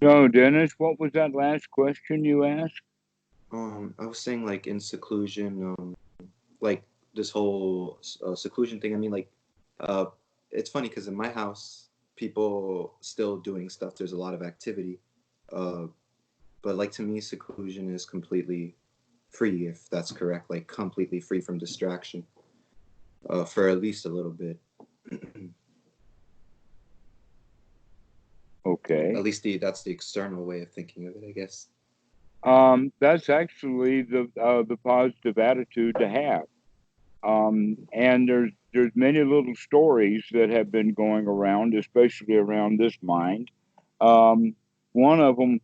So, Dennis, what was that last question you asked? I was saying like in seclusion, like this whole seclusion thing. I mean, like, uh, it's funny because in my house, people still doing stuff. There's a lot of activity, uh, but like to me, seclusion is completely free, if that's correct. Like completely free from distraction, for at least a little bit. At Okay. least that's the external way of thinking of it, I guess. That's actually the positive attitude to have. And there's many little stories that have been going around, especially around this mind. Um, One of them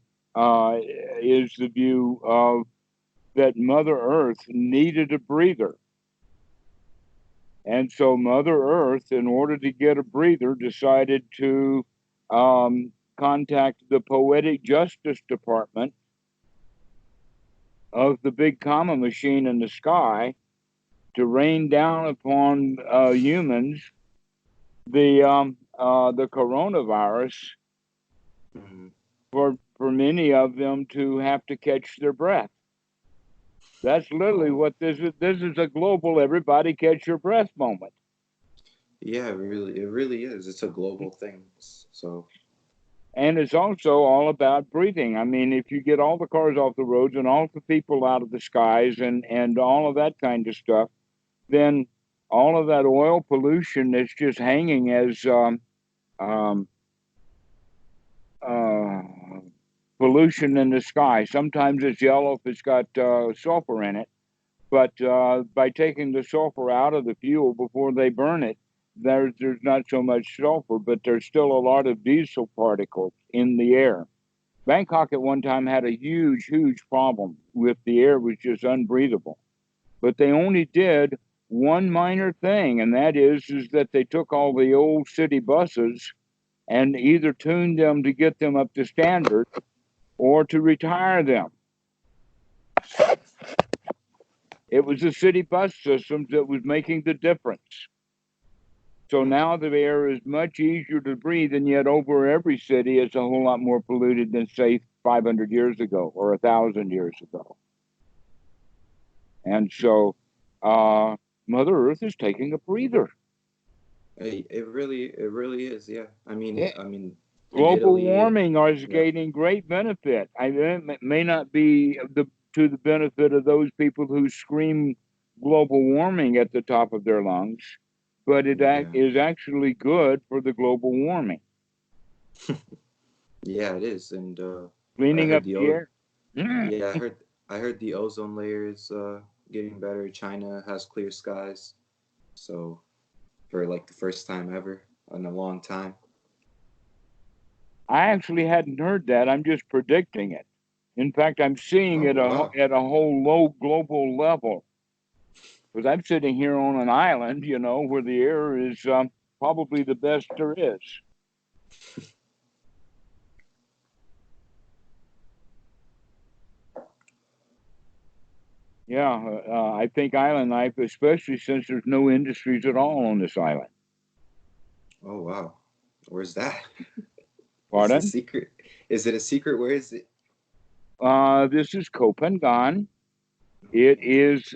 is the view of that Mother Earth needed a breather, and so Mother Earth, in order to get a breather, decided to contact the Poetic Justice Department of the big comma machine in the sky to rain down upon humans the coronavirus Mm-hmm. for many of them to have to catch their breath. That's literally Oh, what this is. This is a global everybody catch your breath moment. yeah, it really is. It's a global thing. So, And it's also all about breathing. I mean, if you get all the cars off the roads and all the people out of the skies and all of that kind of stuff, then all of that oil pollution that's just hanging as um, uh, pollution in the sky. Sometimes it's yellow if it's got sulfur in it, but by taking the sulfur out of the fuel before they burn it, there's not so much sulfur, but there's still a lot of diesel particles in the air. Bangkok at one time had a huge problem with the air was just unbreathable. But they only did one minor thing, and that is that they took all the old city buses and either tuned them to get them up to standard or to retire them. It was the city bus systems that was making the difference. So hmm. now the air is much easier to breathe, and yet over every city it's a whole lot more polluted than, say, 500 years ago or 1,000 years ago. And so Mother Earth is taking a breather. It really is. Yeah. Yeah. I mean, in Global Italy, warming is yeah. gaining great benefit. It may not be to the benefit of those people who scream global warming at the top of their lungs, but Yeah. is actually good for the global warming, Yeah, it is. And I cleaning heard up the the o air. yeah, I heard the ozone layer is getting better. China has clear skies. So for like the first time ever in a long time. I actually hadn't heard that. I'm just predicting it. In fact, I'm seeing Oh, it wow. at a whole low global level because I'm sitting here on an island, where the air is probably the best there is. Yeah, I think island life, especially since there's no industries at all on this island. Oh, wow. Where's that? Is it a Pardon? secret? Is it a secret? Where is it? This is Kopangan. It is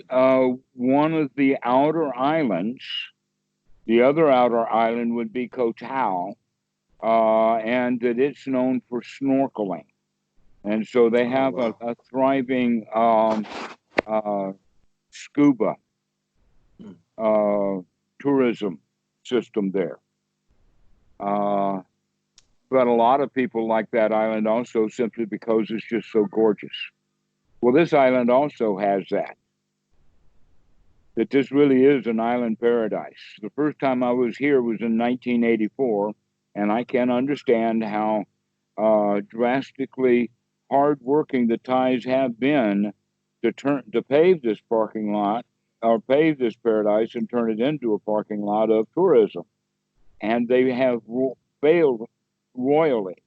one of the outer islands. The other outer island would be Koh Tao, and that it's known for snorkeling. And so they Oh, have wow. a thriving uh, scuba Hmm. uh, tourism system there. Uh, but a lot of people like that island also simply because it's just so gorgeous. Well, this island also has that this really is an island paradise. The first time I was here was in 1984, and I can understand how drastically hardworking the Thais have been to pave this parking lot or pave this paradise and turn it into a parking lot of tourism. And they have failed royally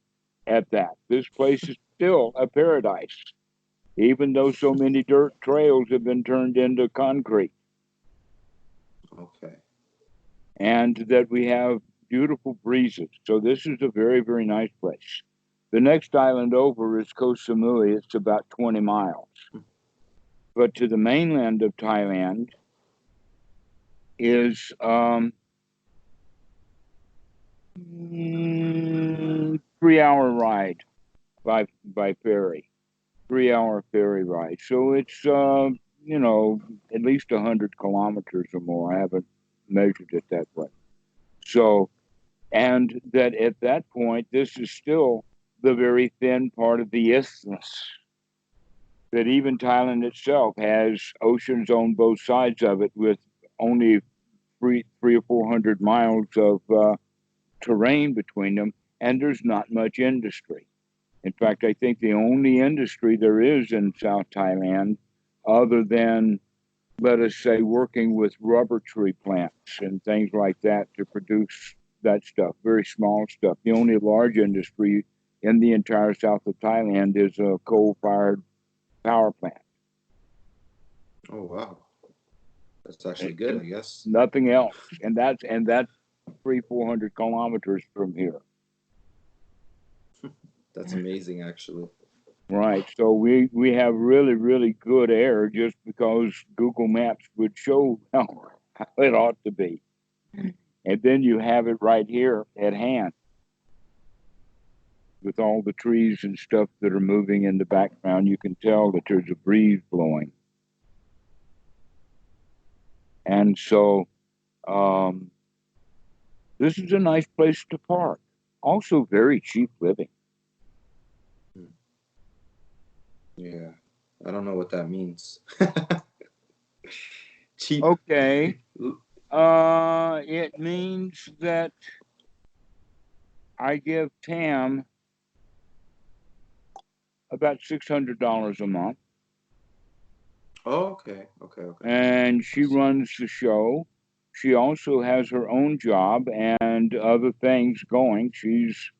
at that. This place is still a paradise, even though so many dirt trails have been turned into concrete, Okay. and that we have beautiful breezes. So this is a very, very nice place. The next island over is Koh Samui. It's about 20 miles. But to the mainland of Thailand is 3 hour ride by ferry, 3 hour ferry ride. So it's at least 100 kilometers or more. I haven't measured it that way. So, and that at that point, this is still the very thin part of the isthmus. That even Thailand itself has oceans on both sides of it, with only three or 400 miles of terrain between them, and there's not much industry. In fact, I think the only industry there is in South Thailand, other than, let us say, working with rubber tree plants and things like that to produce that stuff, very small stuff. The only large industry in the entire south of Thailand is a coal-fired power plant. Oh wow, that's actually good, I guess. Nothing else, and that's 400 kilometers from here. That's amazing, actually. Right. So we have really, really good air just because Google Maps would show how it ought to be. And then you have it right here at hand with all the trees and stuff that are moving in the background. You can tell that there's a breeze blowing. And so this is a nice place to park. Also very cheap living. Yeah, I don't know what that means. Cheap. Okay. It means that I give Tam about $600 a month. Oh, okay. And she runs the show. She also has her own job and other things going. She's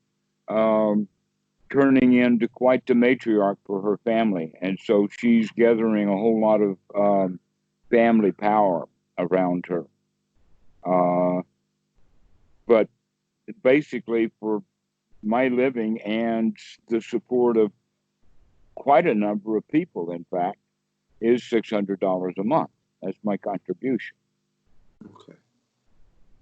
turning into quite the matriarch for her family. And so she's gathering a whole lot of family power around her. But basically, for my living and the support of quite a number of people, in fact, is $600 a month. That's my contribution. Okay.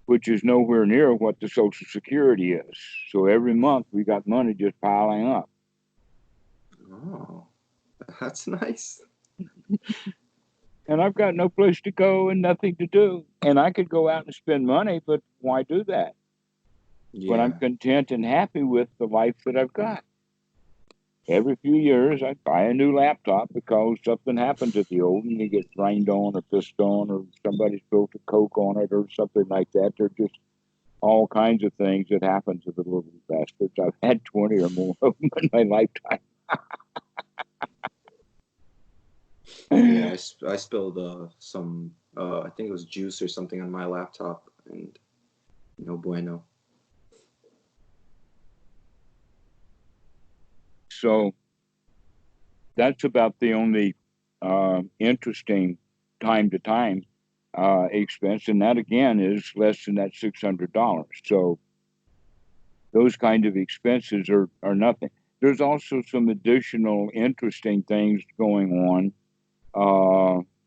Which is nowhere near what the Social Security is. So every month we got money just piling up. Oh, that's nice. And I've got no place to go and nothing to do. And I could go out and spend money, but why do that? Yeah. When I'm content and happy with the life that I've got. Every few years I buy a new laptop because something happened to the old and it gets rained on or pissed on or somebody spilled a Coke on it or something like that. They're just all kinds of things that happen to the little bastards. I've had 20 or more of them in my lifetime. Yeah, I spilled some, I think it was juice or something on my laptop, and no bueno. So that's about the only interesting time to time expense. And that, again, is less than that $600. So those kind of expenses are nothing. There's also some additional interesting things going on,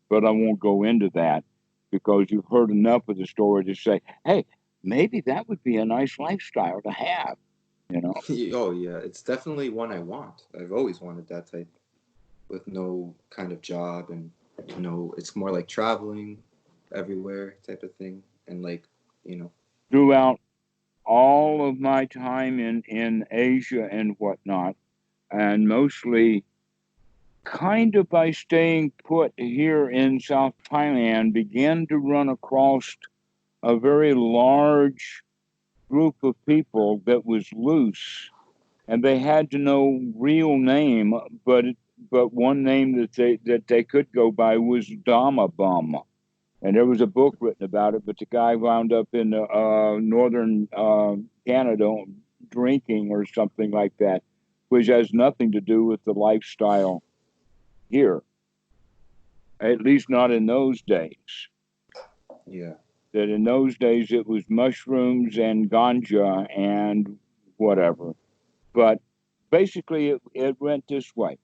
but I won't go into that because you've heard enough of the story to say, hey, maybe that would be a nice lifestyle to have, you know? Oh yeah, it's definitely one I want. I've always wanted that type, with no kind of job, and it's more like traveling everywhere type of thing, and Throughout all of my time in Asia and whatnot, and mostly kind of by staying put here in South Thailand, began to run across a very large group of people that was loose, and they had to know real name, but one name that they could go by was Dhamma Bum. And there was a book written about it, but the guy wound up in northern Canada drinking or something like that, which has nothing to do with the lifestyle here, at least not in those days. yeah. That in those days it was mushrooms and ganja and whatever. But basically, it went this way.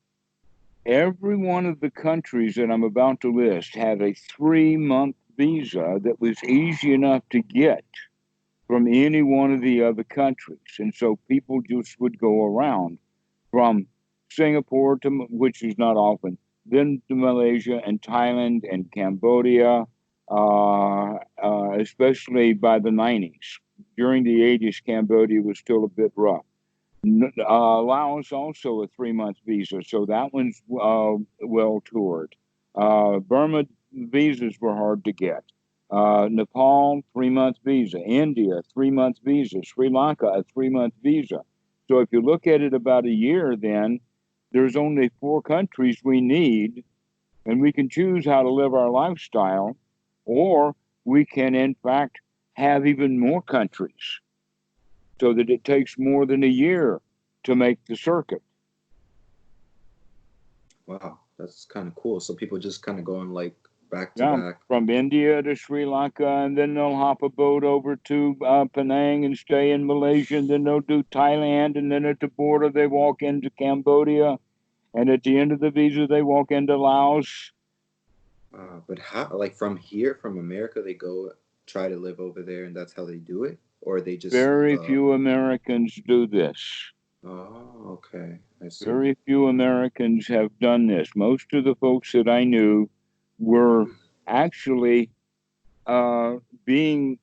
Every one of the countries that I'm about to list had a 3-month visa that was easy enough to get from any one of the other countries. And so people just would go around from Singapore to, which is not often, then to Malaysia and Thailand and Cambodia, especially by the 90s. During the 80s, Cambodia was still a bit rough. Laos also a 3-month visa, so that one's well toured. Burma visas were hard to get. Nepal 3-month visa. India 3-month visa. Sri Lanka a 3-month visa. So if you look at it about a year, then there's only 4 countries we need, and we can choose how to live our lifestyle, or we can in fact have even more countries, so that it takes more than a year to make the circuit. Wow, that's kind of cool. So people just kind of going like back to back. From India to Sri Lanka, and then they'll hop a boat over to Penang and stay in Malaysia, and then they'll do Thailand, and then at the border they walk into Cambodia, and at the end of the visa they walk into Laos. But how, like from here, from America, they go try to live over there, and that's how they do it, or they just Very few Americans do this. Oh, okay, I see. Very few Americans have done this. Most of the folks that I knew were actually having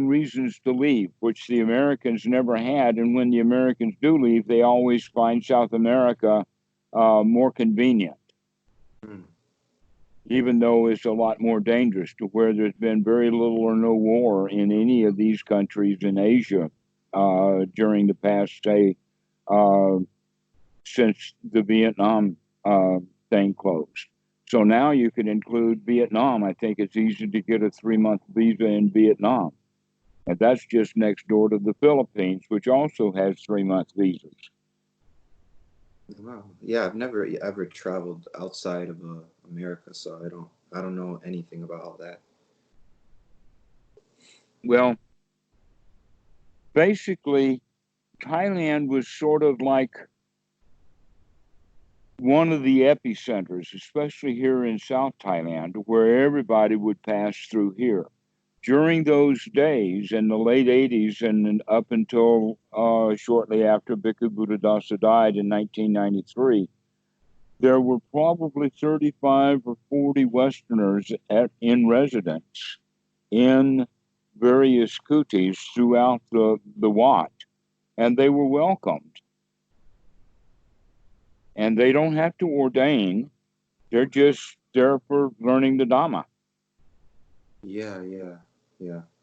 reasons to leave, which the Americans never had. And when the Americans do leave, they always find South America more convenient, even though it's a lot more dangerous, to where there's been very little or no war in any of these countries in Asia during the past, say, since the Vietnam thing closed. So now you could include Vietnam. I think it's easy to get a 3-month visa in Vietnam. And that's just next door to the Philippines, which also has 3-month visas. Wow. Yeah, I've never ever traveled outside of America, so I don't know anything about all that. Well, basically, Thailand was sort of like one of the epicenters, especially here in South Thailand, where everybody would pass through here. During those days in the late 80s and up until shortly after Bhikkhu Buddhadasa died in 1993, there were probably 35 or 40 Westerners in residence in various kutis throughout the Wat, and they were welcomed. And they don't have to ordain. They're just there for learning the Dhamma. Yeah.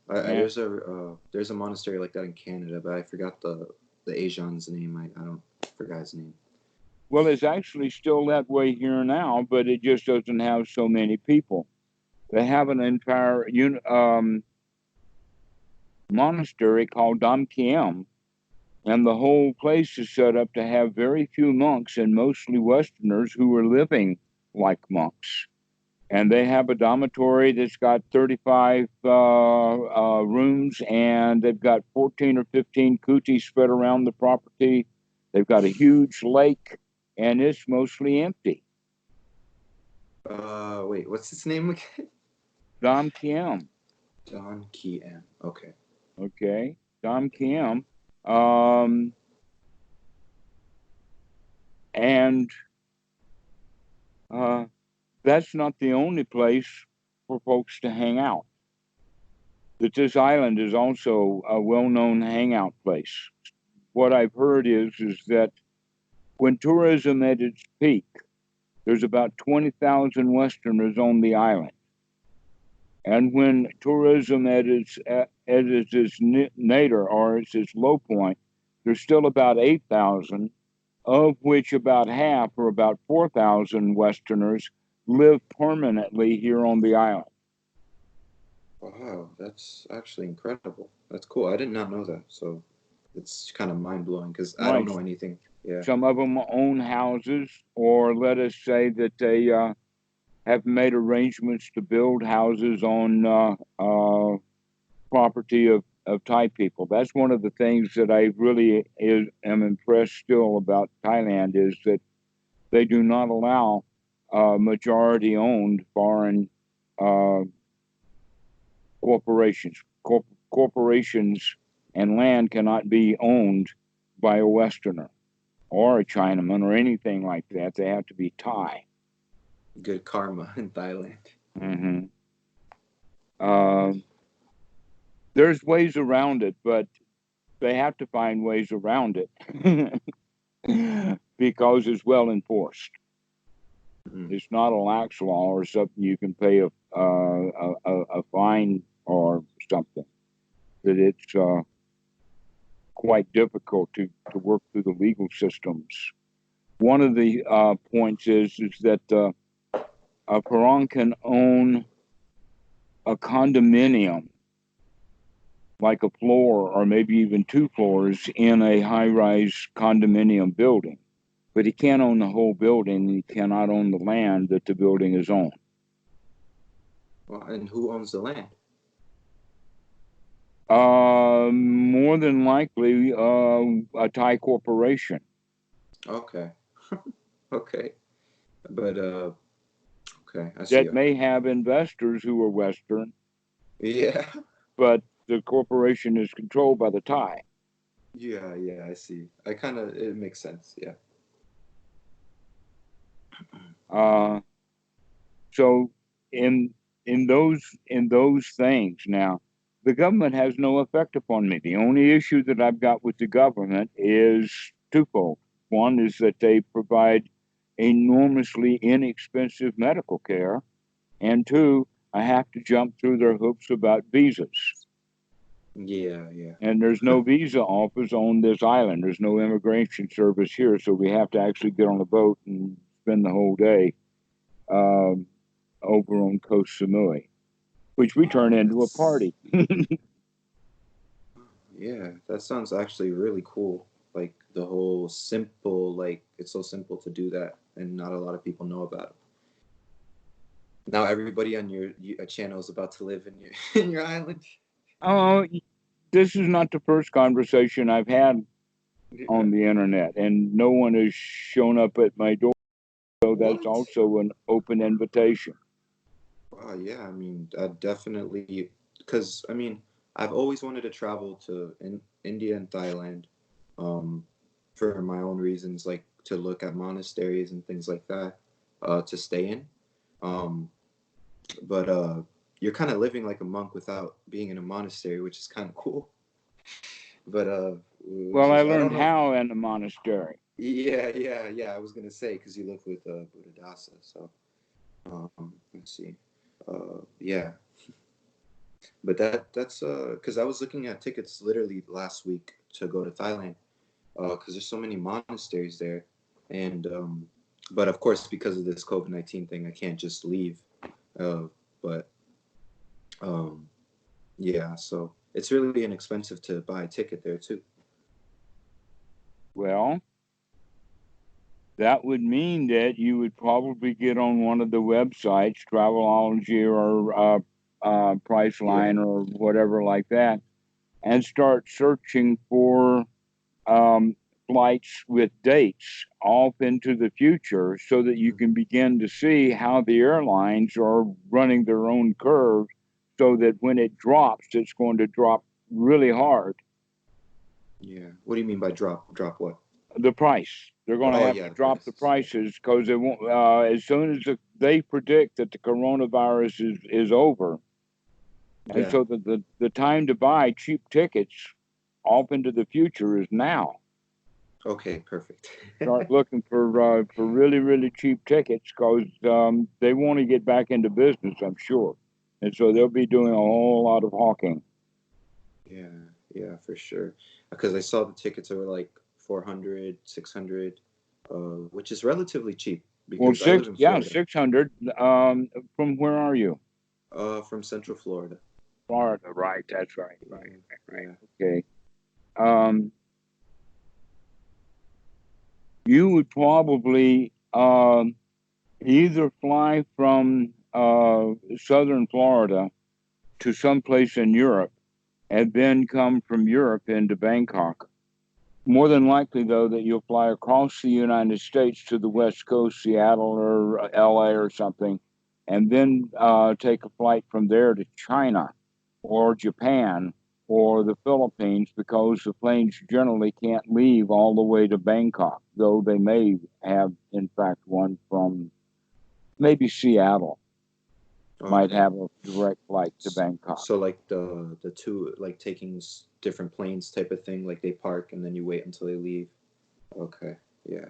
There's a monastery like that in Canada, but I forgot the Asian's name. I forgot his name. Well, it's actually still that way here now, but it just doesn't have so many people. They have an entire monastery called Dam Kiem, and the whole place is set up to have very few monks and mostly Westerners who are living like monks. And they have a dormitory that's got 35 rooms, and they've got 14 or 15 kutis spread around the property. They've got a huge lake, and it's mostly empty. Wait, what's his name again? Dam Kiem. Don Kiem. Okay. Okay, Dam Kiem. And that's not the only place for folks to hang out. That this island is also a well-known hangout place. What I've heard is that when tourism at its peak, there's about 20,000 Westerners on the island. And when tourism at its nadir, or its low point, there's still about 8,000, of which about half, or about 4,000 Westerners, live permanently here on the island. Wow, that's actually incredible. That's cool. I did not know that. So it's kind of mind blowing because I don't know anything. Yeah. Some of them own houses, or let us say that they have made arrangements to build houses on property of of Thai people. That's one of the things that I really am impressed still about Thailand is that they do not allow majority-owned foreign uh, corporations. Corporations and land cannot be owned by a Westerner or a Chinaman or anything like that. They have to be Thai. Good karma in Thailand. Mm-hmm. There's ways around it, but they have to find ways around it because it's well enforced. It's not a lax law or something you can pay a fine or something. That it's quite difficult to work through the legal systems. One of the points is that a Perong can own a condominium, like a floor or maybe even two floors in a high-rise condominium building. But he can't own the whole building. He cannot own the land that the building is on. Well, and who owns the land? More than likely, a Thai corporation. Okay. Okay. But okay, I see. That may have investors who are Western, Yeah. but the corporation is controlled by the Thai. Yeah, yeah, I see. It makes sense. Yeah. So in those things now, the government has no effect upon me. The only issue that I've got with the government is twofold. One is that they provide enormously inexpensive medical care, and two, I have to jump through their hoops about visas. Yeah, yeah. And there's no visa office on this island. There's no immigration service here, so we have to actually get on a boat and spend the whole day over on Koh Samui, which we turn into a party. Yeah, that sounds actually really cool. Like the whole simple, like it's so simple to do that, and not a lot of people know about it. Now everybody on your channel is about to live in your in your island. Oh, this is not the first conversation I've had Yeah. on the internet, and no one has shown up at my door. So that's What? also an open invitation. Yeah. I mean, I definitely because I mean, I've always wanted to travel to India and Thailand, um, for my own reasons, like to look at monasteries and things like that, to stay in. Um, but you're kind of living like a monk without being in a monastery, which is kind of cool. But which Well, I is I don't learned know. how in the monastery. Yeah, yeah, yeah. I was gonna say because you live with Buddhadasa, so let's see. Yeah, but that's because I was looking at tickets literally last week to go to Thailand because there's so many monasteries there, and but of course because of this COVID-19 thing, I can't just leave. Uh, but um, yeah, so it's really inexpensive to buy a ticket there too. Well, that would mean that you would probably get on one of the websites, Travelology or Yeah. Priceline or whatever like that, and start searching for um, flights with dates off into the future so that you can begin to see how the airlines are running their own curve so that when it drops, it's going to drop really hard. Yeah. What do you mean by drop? Drop what? The price. They're going to Oh have yeah, to the drop the prices. prices because they won't. As soon as they predict that the coronavirus is over, and Yeah. so the time to buy cheap tickets off into the future is now. Okay, perfect. Start looking for really cheap tickets because they want to get back into business, I'm sure, and so they'll be doing a whole lot of hawking. Yeah, yeah, for sure. Because I saw the tickets were like 400, 600, which is relatively cheap Well, because I live in Florida. 600. From where are you? From Central Florida. Florida, right? That's right, Yeah, right. yeah. Okay. Um, you would probably either fly from southern Florida to someplace in Europe and then come from Europe into Bangkok. More than likely, though, that you'll fly across the United States to the West Coast, Seattle or LA or something, and then take a flight from there to China or Japan or the Philippines, because the planes generally can't leave all the way to Bangkok, though they may have, in fact, one from maybe Seattle might Okay. have a direct flight to Bangkok. So like the two like taking different planes type of thing, like they park and then you wait until they leave. Okay. Yeah.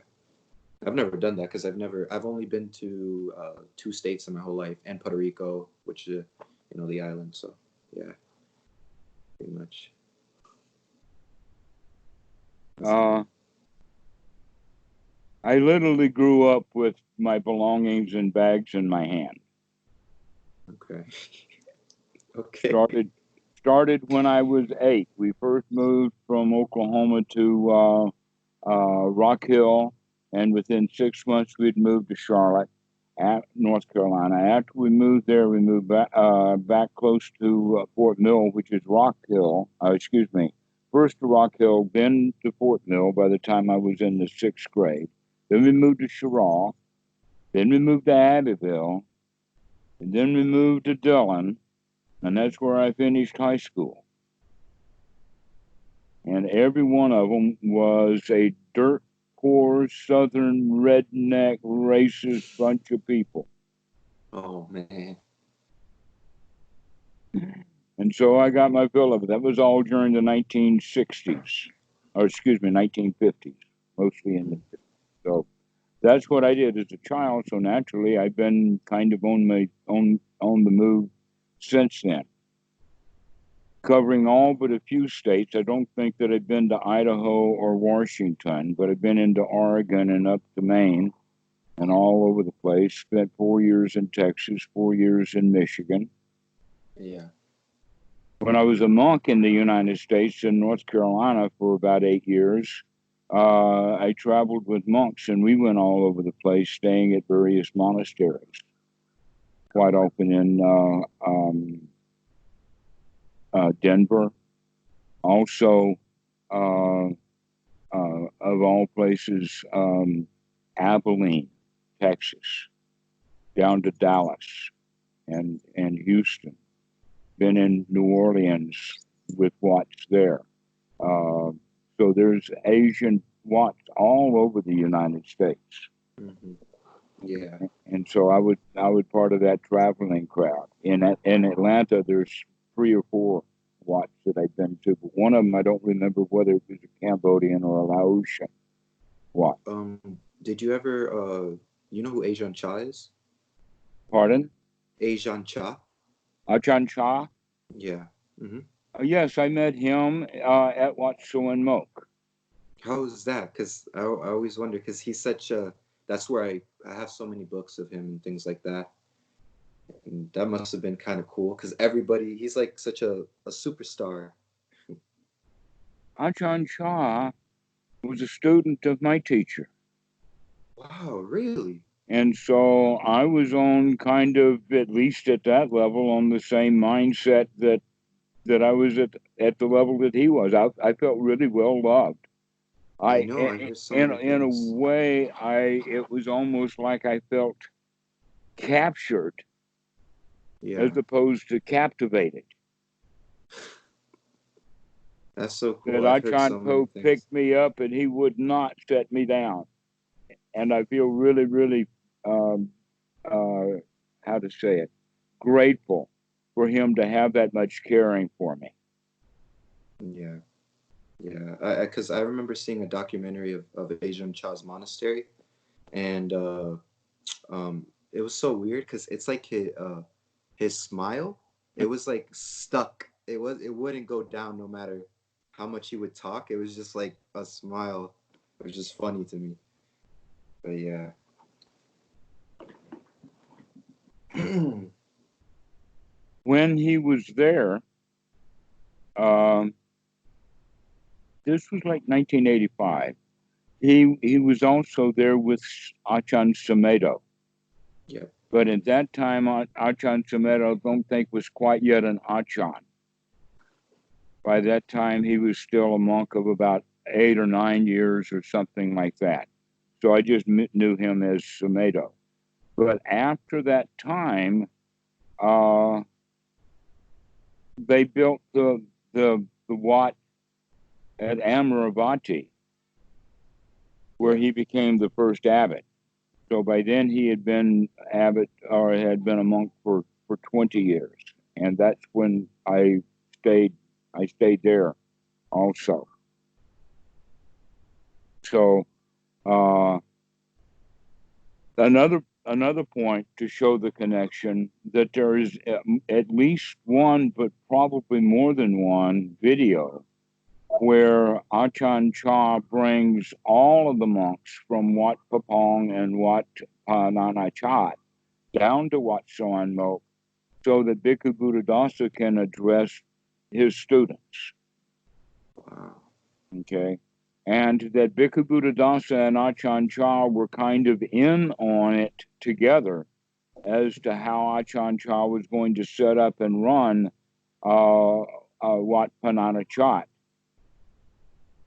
I've never done that because I've only been to two states in my whole life and Puerto Rico, which is the island. So yeah, pretty much. Uh, I literally grew up with my belongings in bags in my hand. Okay. Okay. Started when I was 8. We first moved from Oklahoma to Rock Hill, and within 6 months we'd moved to Charlotte, at North Carolina. After we moved there, we moved back close to Fort Mill, which is Rock Hill. Excuse me, first to Rock Hill, then to Fort Mill. By the time I was in the 6th grade, then we moved to Cheraw, then we moved to Abbeville, and then we moved to Dillon, and that's where I finished high school. And every one of them was a dirt poor southern redneck racist bunch of people. Oh man. And so I got my fill of it. That was all during the 1960s, or excuse me, 1950s, mostly in the 50s. So that's what I did as a child. So naturally, I've been kind of on the move since then, covering all but a few states. I don't think that I've been to Idaho or Washington, but I've been into Oregon and up to Maine and all over the place. Spent 4 years in Texas, 4 years in Michigan. Yeah. When I was a monk in the United States in North Carolina for about 8 years, I traveled with monks and we went all over the place, staying at various monasteries, quite often in Denver. Also, uh, of all places, Abilene, Texas, down to Dallas and Houston. Been in New Orleans with Watts there. Uh, so there's Asian Watts all over the United States. Hmm. Yeah. And so I would part of that traveling crowd. In Atlanta, there's 3 or 4 Watts that I've been to, but one of them I don't remember whether it was a Cambodian or a Laotian Watt. Um. Did you ever you know who Ajahn Chah is? Pardon? Ajahn Chah. Ajahn Chah? Yeah. Hmm. Yes, I met him at Wat Suan Mok. How is that? Because I always wonder because he's such a that's where I have so many books of him and things like that. And that must have been kind of cool because everybody he's like such a superstar. Ajahn Chah was a student of my teacher. Wow, really? And so I was on kind of, at least at that level, on the same mindset that I was at the level that he was. I felt really well loved. I I know. I heard so many in a things. way, it was almost like I felt captured Yeah, as opposed to captivated. that's so That cool. I've heard Ajahn so many Poe things. picked me up and he would not set me down. And I feel really, really, um, uh, how to say it, grateful for him to have that much caring for me. Yeah, yeah. Because I remember seeing a documentary of Ajahn Chah's monastery, and it was so weird because it's like his smile, it was like stuck. It wouldn't go down no matter how much he would talk. It was just like a smile. It was just funny to me. But yeah. When he was there, um, this was like 1985. He was also there with Achan Samedo. Yep. But at that time, Achan Samedo, I don't think was quite yet an Achan. By that time, he was still a monk of about 8 or 9 years or something like that. So I just knew him as Sumedho. But after that time, they built the Wat at Amaravati, where he became the first abbot. So by then he had been abbot or had been a monk for 20 years. And that's when stayed I stayed there also. So another point to show the connection that there is at least one, but probably more than one video where Achan Cha brings all of the monks from Wat Papong and Wat Nanachat down to Wat Soan Mok so that Bhikkhu Buddhadasa can address his students. Wow. Okay. And that Bhikkhu Buddhadasa and Achan Cha were kind of in on it together as to how Achan Cha was going to set up and run Wat Pananachat.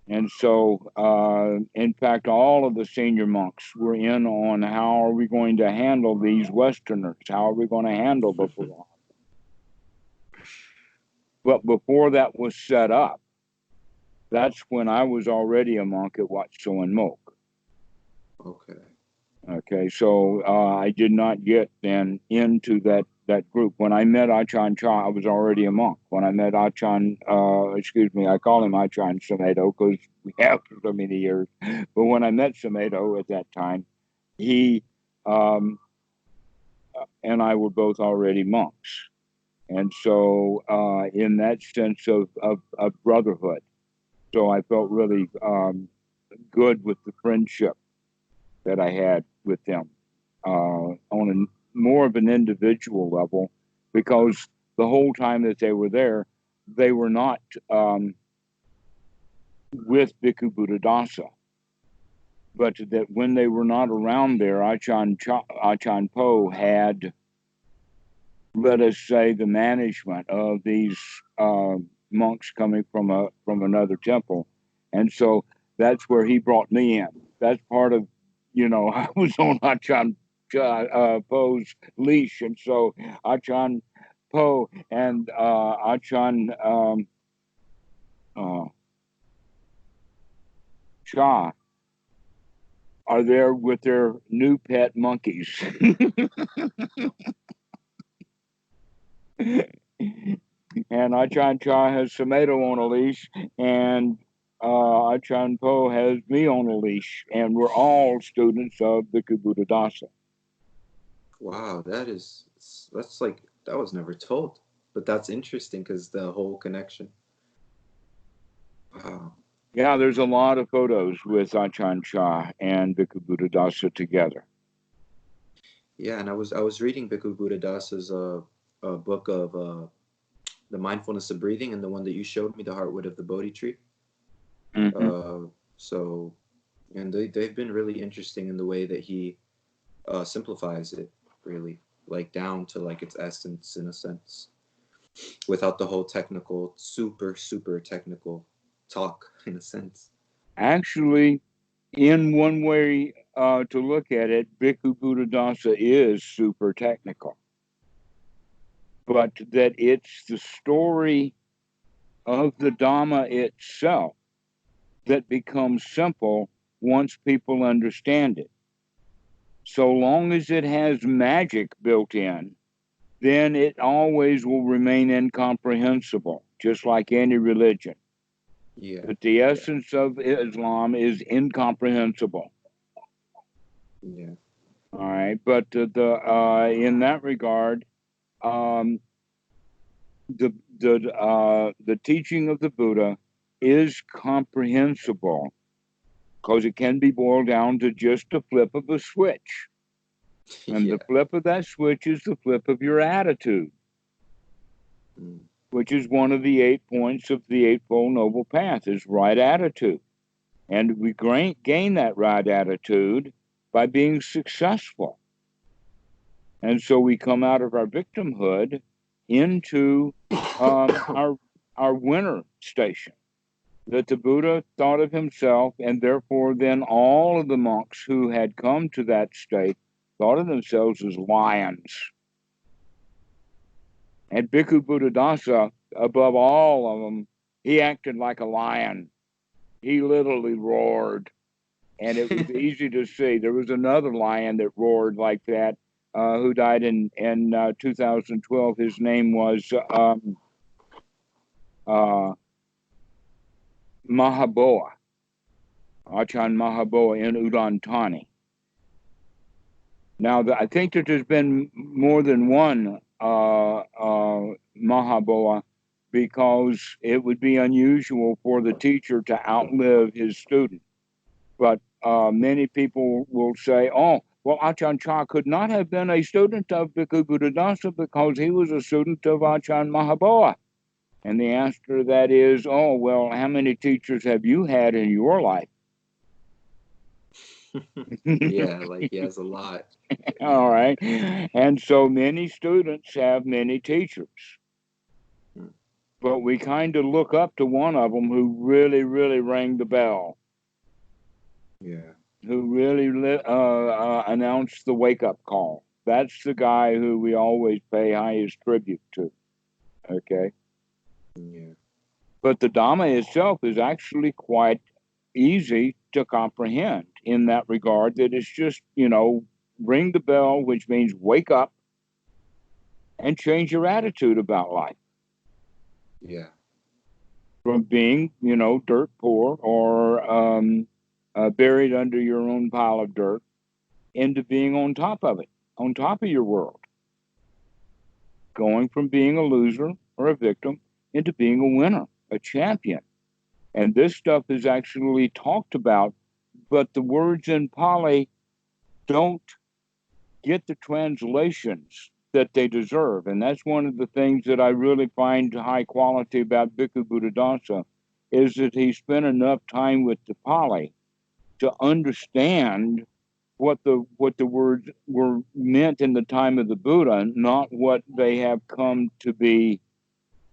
And so, in fact, all of the senior monks were in on how are we going to handle these Westerners? How are we going to handle the Buddha? But before that was set up, that's when I was already a monk at Wat Soan Mok. Okay. Okay, so I did not get then into that group. When I met Achan Cha, I was already a monk. When I met Achan, I call him Achan Sumedho because we have for so many years. But when I met Sumedho at that time, he and I were both already monks. And so in that sense of brotherhood, so I felt really good with the friendship that I had with them on a more of an individual level, because the whole time that they were there, they were not with Bhikkhu Buddhadasa, but that when they were not around there, Achan Po had, let us say, the management of these monks coming from another temple, and so that's where he brought me in. That's part of, I was on Achan Po's leash, and so Achan Po and Achan Cha are there with their new pet monkeys. And Achan Cha has Sumedho on a leash, and Achan Po has me on a leash, and we're all students of Bhikkhu Buddhadasa. Wow, that's like, that was never told, but that's interesting because the whole connection. Wow. Yeah, there's a lot of photos with Achan Cha and Bhikkhu Buddhadasa together. Yeah, and I was reading Bhikkhu Buddhadasa's book of the mindfulness of breathing, and the one that you showed me, the Heartwood of the Bodhi tree. Mm-hmm. So, and they've been really interesting in the way that he simplifies it, really, like down to like its essence in a sense, without the whole technical, super technical talk in a sense. Actually, in one way to look at it, Bhikkhu Buddhadasa is super technical, but that it's the story of the Dhamma itself that becomes simple once people understand it. So long as it has magic built in, then it always will remain incomprehensible, just like any religion. Yeah. But the essence of Islam is incomprehensible. Yeah. All right, but in that regard, the teaching of the Buddha is comprehensible because it can be boiled down to just a flip of a switch. And the flip of that switch is the flip of your attitude, which is one of the 8 points of the Eightfold Noble Path, is right attitude. And we gain that right attitude by being successful. And so we come out of our victimhood into our our winner station. That the Buddha thought of himself, and therefore then all of the monks who had come to that state thought of themselves as lions. And Bhikkhu Buddhadasa, above all of them, he acted like a lion. He literally roared, and it was easy to see. There was another lion that roared like that, who died in 2012. His name was Mahaboa, Achan Mahaboa in Udon Thani. Now, I think that there's been more than one Mahaboa, because it would be unusual for the teacher to outlive his student. But many people will say, oh, well, Achan Cha could not have been a student of Bhikkhu Buddhadasa because he was a student of Achan Mahaboa. And the answer to that is, oh, well, how many teachers have you had in your life? Yeah, like he has a lot. All right. And so many students have many teachers. But we kind of look up to one of them who really, really rang the bell. Yeah. Who really announced the wake-up call. That's the guy who we always pay highest tribute to. Okay? Yeah. But the Dhamma itself is actually quite easy to comprehend in that regard, that it's just, ring the bell, which means wake up and change your attitude about life. Yeah. From being, dirt poor or buried under your own pile of dirt into being on top of it, on top of your world. Going from being a loser or a victim into being a winner, a champion. And this stuff is actually talked about, but the words in Pali don't get the translations that they deserve. And that's one of the things that I really find high quality about Bhikkhu Buddhadasa, is that he spent enough time with the Pali to understand what the words were meant in the time of the Buddha, not what they have come to be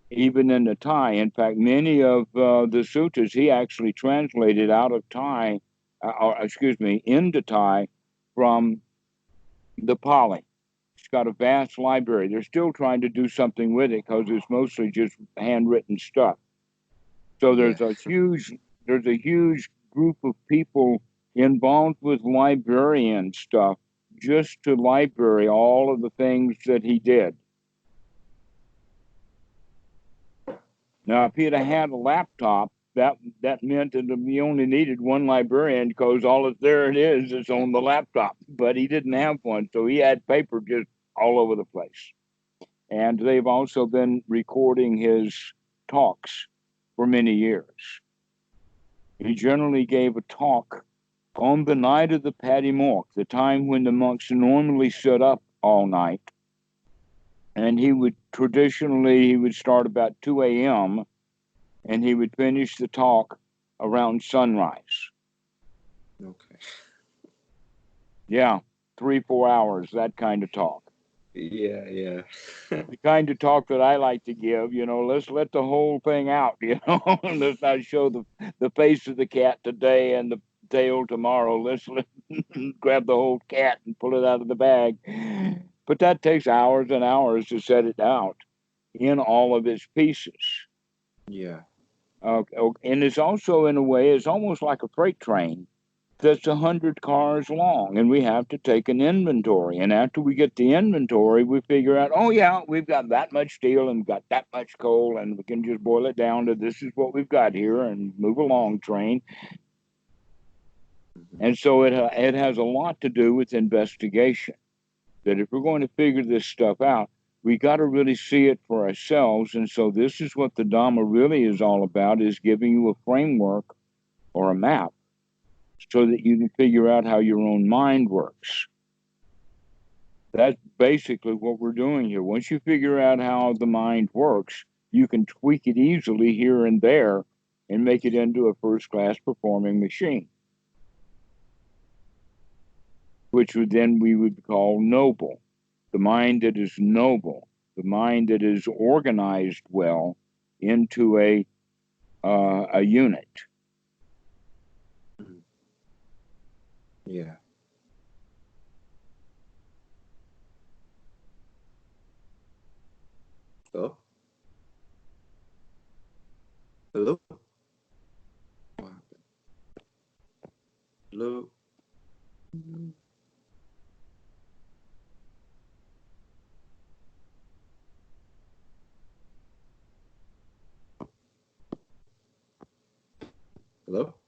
even in the Thai. In fact, many of the sutras he actually translated out of Thai, into Thai from the Pali. It's got a vast library. They're still trying to do something with it because it's mostly just handwritten stuff. So there's a huge group of people involved with librarian stuff just to library all of the things that he did. Now, if he'd have had a laptop, that meant that he only needed one librarian because there it is on the laptop. But he didn't have one, so he had paper just all over the place. And they've also been recording his talks for many years. He generally gave a talk on the night of the Patimokkha, the time when the monks normally sit up all night. And he would start about 2 a.m., and he would finish the talk around sunrise. Okay. Yeah, 3-4 hours, that kind of talk. Yeah. The kind of talk that I like to give, let's let the whole thing out, and let's not show the face of the cat today and the tail tomorrow. Let's grab the whole cat and pull it out of the bag. But that takes hours and hours to set it out in all of its pieces. Yeah. And it's also, in a way, it's almost like a freight train that's 100 cars long, and we have to take an inventory. And after we get the inventory, we figure out, oh yeah, we've got that much steel and we've got that much coal, and we can just boil it down to this is what we've got here and move along, train. And so it has a lot to do with investigation. That if we're going to figure this stuff out, we got to really see it for ourselves. And so this is what the Dhamma really is all about, is giving you a framework or a map so that you can figure out how your own mind works. That's basically what we're doing here. Once you figure out how the mind works, you can tweak it easily here and there and make it into a first-class performing machine, which we would call noble. The mind that is noble, the mind that is organized well, into a unit. Yeah. Oh. Hello. Hello. Hello.